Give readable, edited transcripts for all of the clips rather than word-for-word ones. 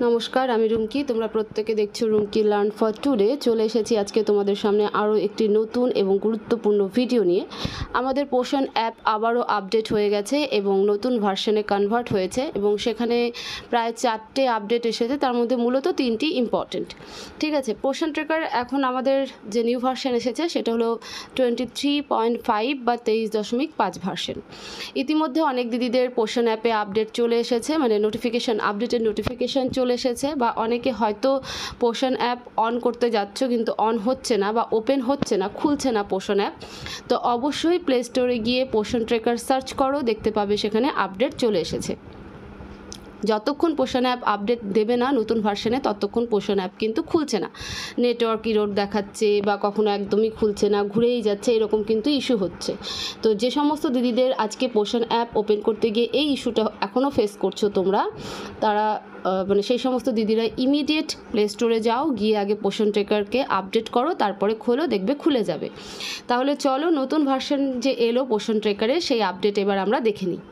নমস্কার, আমি রুমকি। তোমরা প্রত্যেকে দেখছো রুমকি লার্ন ফর টুডে। চলে এসেছি আজকে তোমাদের সামনে আরও একটি নতুন এবং গুরুত্বপূর্ণ ভিডিও নিয়ে। আমাদের পোষণ অ্যাপ আবারও আপডেট হয়ে গেছে এবং নতুন ভার্সনে কনভার্ট হয়েছে এবং সেখানে প্রায় 4টে আপডেট এসেছে, তার মধ্যে মূলত 3টি ইম্পর্টেন্ট। ঠিক আছে, পোষণ ট্র্যাকার এখন আমাদের যে নিউ ভার্সন এসেছে সেটা হলো 23.5 বা 23.5 ভার্সন। ইতিমধ্যে অনেক দিদিদের পোষণ অ্যাপে আপডেট চলে এসেছে, মানে নোটিফিকেশান, আপডেটের নোটিফিকেশান চলে এসেছে, বা অনেকে হয়তো পোষণ অ্যাপ অন করতে যাচ্ছ কিন্তু অন হচ্ছে না বা ওপেন হচ্ছে না, খুলছে না পোষণ অ্যাপ। তো অবশ্যই প্লে স্টোরে গিয়ে পোষণ ট্র্যাকার সার্চ করো, দেখতে পাবে সেখানে আপডেট চলে এসেছে। যতক্ষণ পোষণ অ্যাপ আপডেট দেবে না নতুন ভার্সনে ততক্ষণ পোষণ অ্যাপ কিন্তু খুলছে না। নেটওয়ার্ক ইরর দেখাচ্ছে বা কখনো একদমই খুলছে না, ঘুরেই যাচ্ছে, এরকম কিন্তু ইস্যু হচ্ছে। তো যে সমস্ত দিদিদের আজকে পোষণ অ্যাপ ওপেন করতে গিয়ে এই ইস্যুটা এখনও ফেস করছো তোমরা, তারা মানে সেই সমস্ত দিদিরা ইমিডিয়েট প্লে স্টোরে যাও, গিয়ে আগে পোষণ ট্র্যাকারকে আপডেট করো, তারপরে খোলো, দেখবে খুলে যাবে। তাহলে চলো নতুন ভার্সন যে এলো পোষণ ট্র্যাকারের সেই আপডেট এবার আমরা দেখে নিই।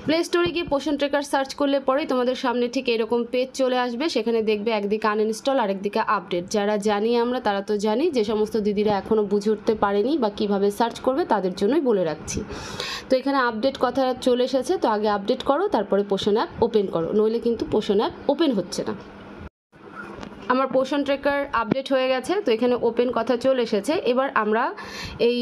প্লে স্টোরে গিয়ে পোষণ ট্র্যাকার সার্চ করলে পরেই তোমাদের সামনে ঠিক এরকম পেজ চলে আসবে। সেখানে দেখবে একদিকে আনইনস্টল আর একদিকে আপডেট। যারা জানি আমরা তারা তো জানি, যে সমস্ত দিদিরা এখনও বুঝে উঠতে পারেনি বা কীভাবে সার্চ করবে তাদের জন্যই বলে রাখছি। তো এখানে আপডেট কথা চলে এসেছে, তো আগে আপডেট করো, তারপরে পোষণ অ্যাপ ওপেন করো, নইলে কিন্তু পোষণ অ্যাপ ওপেন হচ্ছে না। আমার পোষণ ট্র্যাকার আপডেট হয়ে গেছে, তো এখানে ওপেন কথা চলে এসেছে। এবার আমরা এই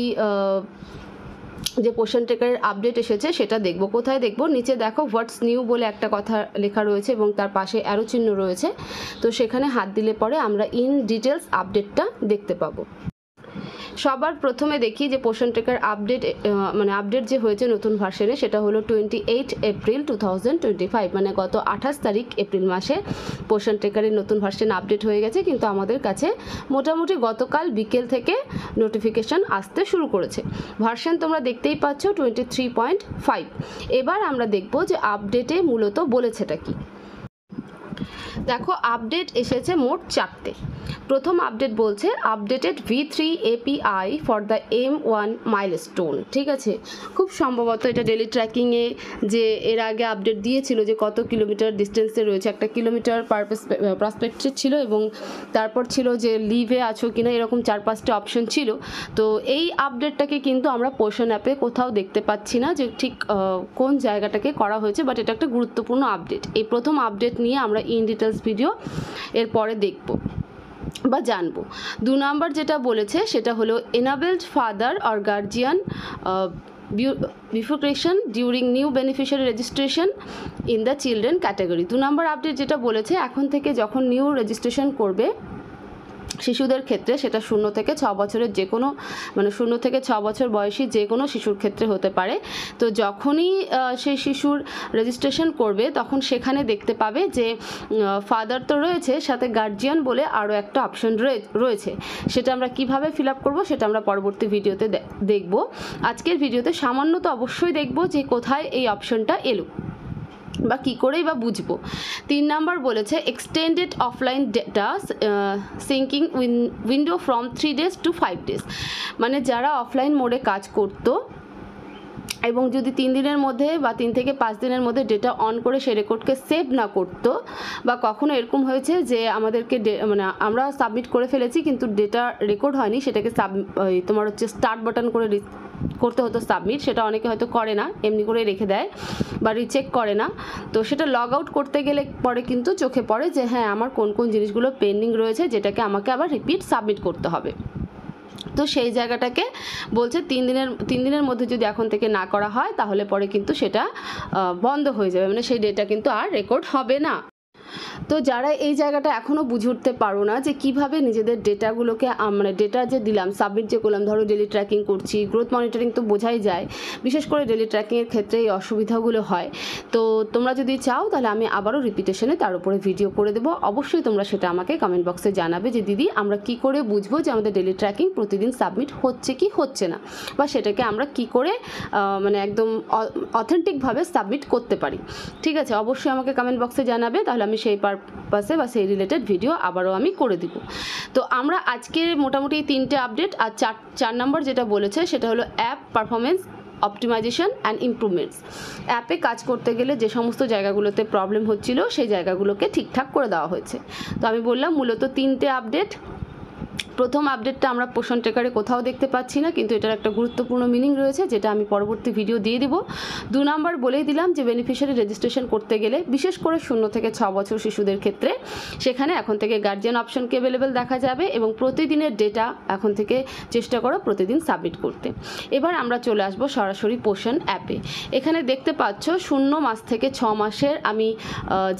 যে পোষণ ট্র্যাকারের আপডেট এসেছে সেটা দেখব। কোথায় দেখব? নিচে দেখো হোয়াটস নিউ বলে একটা কথা লেখা রয়েছে এবং তার পাশে অ্যারো চিহ্ন রয়েছে। তো সেখানে হাত দিলে পরে আমরা ইন ডিটেলস আপডেটটা দেখতে পাবো। সবার প্রথমে দেখি যে পোষণ ট্র্যাকার আপডেট, মানে আপডেট যে হয়েছে নতুন ভার্সনে সেটা হলো 28 এপ্রিল 2025, মানে গত 28 তারিখ এপ্রিল মাসে পোষণ ট্র্যাকারের নতুন ভার্সন আপডেট হয়ে গেছে। কিন্তু আমাদের কাছে মোটামুটি গতকাল বিকেল থেকে নোটিফিকেশান আসতে শুরু করেছে। ভার্সন তোমরা দেখতেই পাচ্ছ 23.5। এবার আমরা দেখব যে আপডেটে মূলত বলেছেটা কি। দেখো, আপডেট এসেছে মোট 4টে। প্রথম আপডেট বলছে updated V3 API for the M1 milestone. ঠিক আছে, খুব সম্ভবত এটা ডেলি ট্র্যাকিংয়ে যে এর আগে আপডেট দিয়েছিল যে কত কিলোমিটার ডিস্টেন্সে রয়েছে, একটা কিলোমিটার পার প্রসপেক্টেড ছিল এবং তারপর ছিল যে লিভে আছো কিনা, এরকম 4-5টে অপশন ছিল। তো এই আপডেটটাকে কিন্তু আমরা পোষণ অ্যাপে কোথাও দেখতে পাচ্ছি না যে ঠিক কোন জায়গাটাকে করা হয়েছে, বাট এটা একটা গুরুত্বপূর্ণ আপডেট। এই প্রথম আপডেট নিয়ে আমরা ইন ডিটেলস ভিডিও এরপরে দেখব বা জানবো। 2 নম্বর যেটা বলেছে সেটা হলো enabled father or guardian bifurcation during new beneficiary registration in the children category. 2 নম্বর আপডেট যেটা বলেছে এখন থেকে যখন নিউ রেজিস্ট্রেশন করবে শিশুদের ক্ষেত্রে, সেটা 0 থেকে 6 বছরের যে কোনো, মানে 0 থেকে 6 বছর বয়সী যে কোনো শিশুর ক্ষেত্রে হতে পারে। তো যখনই সেই শিশুর রেজিস্ট্রেশন করবে তখন সেখানে দেখতে পাবে যে ফাদার তো রয়েছে, সাথে গার্জিয়ান বলে আরও একটা অপশন রয়েছে। সেটা আমরা কিভাবে ফিল আপ করবো সেটা আমরা পরবর্তী ভিডিওতে দেখব। আজকের ভিডিওতে সামান্য তো অবশ্যই দেখব যে কোথায় এই অপশনটা এলো বা কী করেই বা বুঝবো। 3 নম্বর বলেছে extended offline data sinking window from 3 days to 5 days, মানে যারা অফলাইন মোডে কাজ করতো এবং যদি 3 দিনের মধ্যে বা 3 থেকে 5 দিনের মধ্যে ডেটা অন করে সেই রেকর্ডকে সেভ না করতো, বা কখনো এরকম হয়েছে যে আমাদেরকে মানে আমরা সাবমিট করে ফেলেছি কিন্তু ডেটা রেকর্ড হয়নি, সেটাকে তোমার হচ্ছে স্টার্ট বাটন করে করতে হতো সাবমিট, সেটা অনেকে হয়তো করে না, এমনি করে রেখে দেয় বা রিচেক করে না। তো সেটা লগ আউট করতে গেলে পরে কিন্তু চোখে পড়ে যে হ্যাঁ আমার কোন কোন জিনিসগুলো পেন্ডিং রয়েছে যেটাকে আমাকে আবার রিপিট সাবমিট করতে হবে। তো সেই জায়গাটাকে বলছে 3 দিনের মধ্যে যদি এখন থেকে না করা হয় তাহলে পরে কিন্তু সেটা বন্ধ হয়ে যাবে, মানে সেই ডেটা কিন্তু আর রেকর্ড হবে না। তো যারা এই জায়গাটা এখনও বুঝে উঠতে পারো না যে কিভাবে নিজেদের ডেটাগুলোকে, মানে ডেটা যে দিলাম সাবমিট যে করলাম, ধরো ডেলি ট্র্যাকিং করছি, গ্রোথ মনিটরিং তো বোঝাই যায়, বিশেষ করে ডেলি ট্র্যাকিংয়ের ক্ষেত্রে এই অসুবিধাগুলো হয়। তো তোমরা যদি চাও তাহলে আমি আবারও রিপিটেশনে তার উপরে ভিডিও করে দেবো। অবশ্যই তোমরা সেটা আমাকে কমেন্ট বক্সে জানাবে যে দিদি আমরা কি করে বুঝবো যে আমাদের ডেলি ট্র্যাকিং প্রতিদিন সাবমিট হচ্ছে কি হচ্ছে না, বা সেটাকে আমরা কি করে মানে একদম অথেন্টিকভাবে সাবমিট করতে পারি। ঠিক আছে, অবশ্যই আমাকে কমেন্ট বক্সে জানাবে, তাহলে আমি সেই পারপাসে বা সেই রিলেটেড ভিডিও আবারও আমি করে দিব। তো আমরা আজকে মোটামুটি 3টে আপডেট, আর 4 নম্বর যেটা বলেছে সেটা হলো app performance optimisation and improvements. অ্যাপে কাজ করতে গেলে যে সমস্ত জায়গাগুলোতে প্রবলেম হচ্ছিল সেই জায়গাগুলোকে ঠিকঠাক করে দেওয়া হয়েছে। তো আমি বললাম মূলত 3টে আপডেট। প্রথম আপডেটটা আমরা পোষণ ট্র্যাকারে কোথাও দেখতে পাচ্ছি না, কিন্তু এটার একটা গুরুত্বপূর্ণ মিনিং রয়েছে যেটা আমি পরবর্তী ভিডিও দিয়ে দেব। 2 নম্বর বলেই দিলাম যে বেনিফিশিয়ারি রেজিস্ট্রেশন করতে গেলে বিশেষ করে 0 থেকে 6 বছর শিশুদের ক্ষেত্রে সেখানে এখন থেকে গার্জিয়ান অপশনকে অ্যাভেলেবেল দেখা যাবে এবং প্রতিদিনের ডেটা এখন থেকে চেষ্টা করো প্রতিদিন সাবমিট করতে। এবার আমরা চলে আসব সরাসরি পোষণ অ্যাপে। এখানে দেখতে পাচ্ছ 0 মাস থেকে 6 মাসের আমি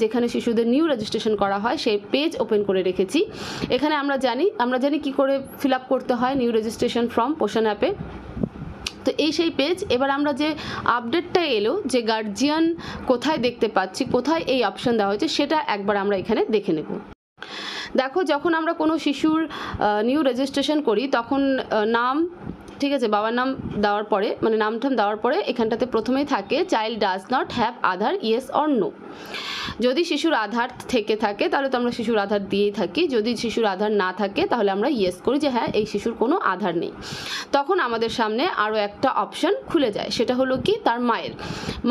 যেখানে শিশুদের নিউ রেজিস্ট্রেশন করা হয় সেই পেজ ওপেন করে রেখেছি। এখানে আমরা জানি কি করে ফিল আপ করতে হয় নিউ রেজিস্ট্রেশন ফর্ম পোষণ অ্যাপে। তো এই সেই পেজ। এবার আমরা যে আপডেটটা এলো যে গার্জিয়ান কোথায় দেখতে পাচ্ছি, কোথায় এই অপশন দেওয়া হয়েছে সেটা একবার আমরা এখানে দেখে নেব। দেখো, যখন আমরা কোনো শিশুর নিউ রেজিস্ট্রেশন করি তখন নাম, ঠিক আছে, বাবার নাম দেওয়ার পরে মানে নামটাম দেওয়ার পরে এখানটাতে প্রথমেই থাকে child does not have Aadhaar, yes or no. যদি শিশুর আধার থেকে থাকে তাহলে তো আমরা শিশুর আধার দিয়েই থাকি, যদি শিশুর আধার না থাকে তাহলে আমরা ইয়েস করি যে হ্যাঁ এই শিশুর কোনো আধার নেই। তখন আমাদের সামনে আরও একটা অপশন খুলে যায়, সেটা হলো কি তার মায়ের,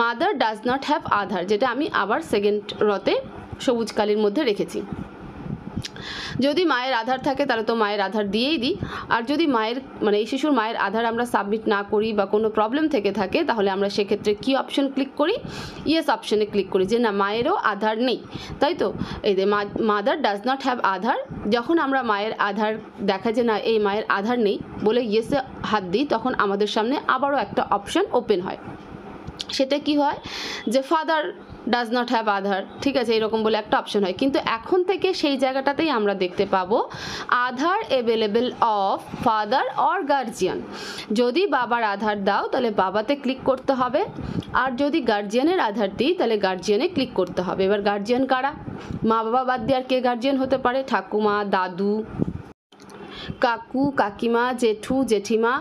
মাদার ডাজ নট হ্যাভ আধার, যেটা আমি আবার সেকেন্ড রতে সবুজ কালির মধ্যে রেখেছি। যদি মায়ের আধার থাকে তাহলে তো মায়ের আধার দিয়েই দিই, আর যদি মায়ের মানে এই শিশুর মায়ের আধার আমরা সাবমিট না করি বা কোনো প্রবলেম থেকে থাকে তাহলে আমরা সেক্ষেত্রে কি অপশন ক্লিক করি, ইয়েস অপশনে ক্লিক করি যে না মায়েরও আধার নেই, তাই তো। এই যে মাদার ডাজ নট হ্যাভ আধার, যখন আমরা মায়ের আধার দেখা যে না এই মায়ের আধার নেই বলে ইয়েসে হাত দিই তখন আমাদের সামনে আবারও একটা অপশন ওপেন হয়। সেটা কি হয় যে ফাদার ডাজ নট হ্যাভ আধার, ঠিক আছে, এরকম বলে একটা অপশন হয়। কিন্তু এখন থেকে সেই জায়গাটাতেই আমরা দেখতে পাবো Aadhaar available of father or guardian. যদি বাবার আধার দাও তাহলে বাবাতে ক্লিক করতে হবে, আর যদি গার্জিয়ানের আধার দিই তাহলে গার্জিয়ানে ক্লিক করতে হবে। এবার গার্জিয়ান কারা? মা বাবা বাদ দিয়ে আর কে গার্জিয়ান হতে পারে? ঠাকুমা, দাদু, কাকু, কাকিমা, জেঠু, জেঠিমা।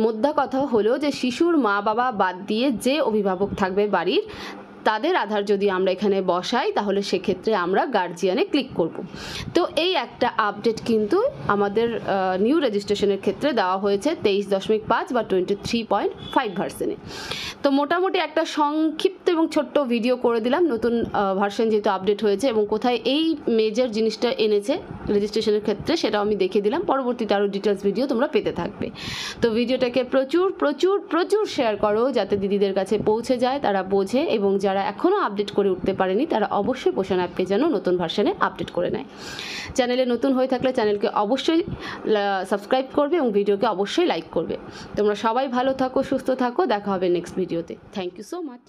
মোদ্দা কথা হলো যে শিশুর মা বাবা বাদ দিয়ে যে অভিভাবক থাকবে বাড়ির তাদের আধার যদি আমরা এখানে বসাই তাহলে সেক্ষেত্রে আমরা গার্জিয়ানে ক্লিক করব। তো এই একটা আপডেট কিন্তু আমাদের নিউ রেজিস্ট্রেশনের ক্ষেত্রে দেওয়া হয়েছে 23.5 বা 23.5 ভার্সনে। তো মোটামুটি একটা সংক্ষিপ্ত এবং ছোট্ট ভিডিও করে দিলাম নতুন ভার্সন যেহেতু আপডেট হয়েছে এবং কোথায় এই মেজর জিনিসটা এনেছে রেজিস্ট্রেশনের ক্ষেত্রে সেটাও আমি দেখিয়ে দিলাম। পরবর্তীতে আরও ডিটেলস ভিডিও তোমরা পেতে থাকবে। তো ভিডিওটাকে প্রচুর প্রচুর প্রচুর শেয়ার করো যাতে দিদিদের কাছে পৌঁছে যায়, তারা বোঝে, এবং যারা এখনও আপডেট করে উঠতে পারেনি তারা অবশ্যই পোষণ অ্যাপকে যেন নতুন ভার্সনে আপডেট করে নেয়। চ্যানেলে নতুন হয়ে থাকলে চ্যানেলকে অবশ্যই সাবস্ক্রাইব করবে এবং ভিডিওকে অবশ্যই লাইক করবে। তোমরা সবাই ভালো থাকো, সুস্থ থাকো, দেখা হবে নেক্সট ভিডিওতে। Thank you so much.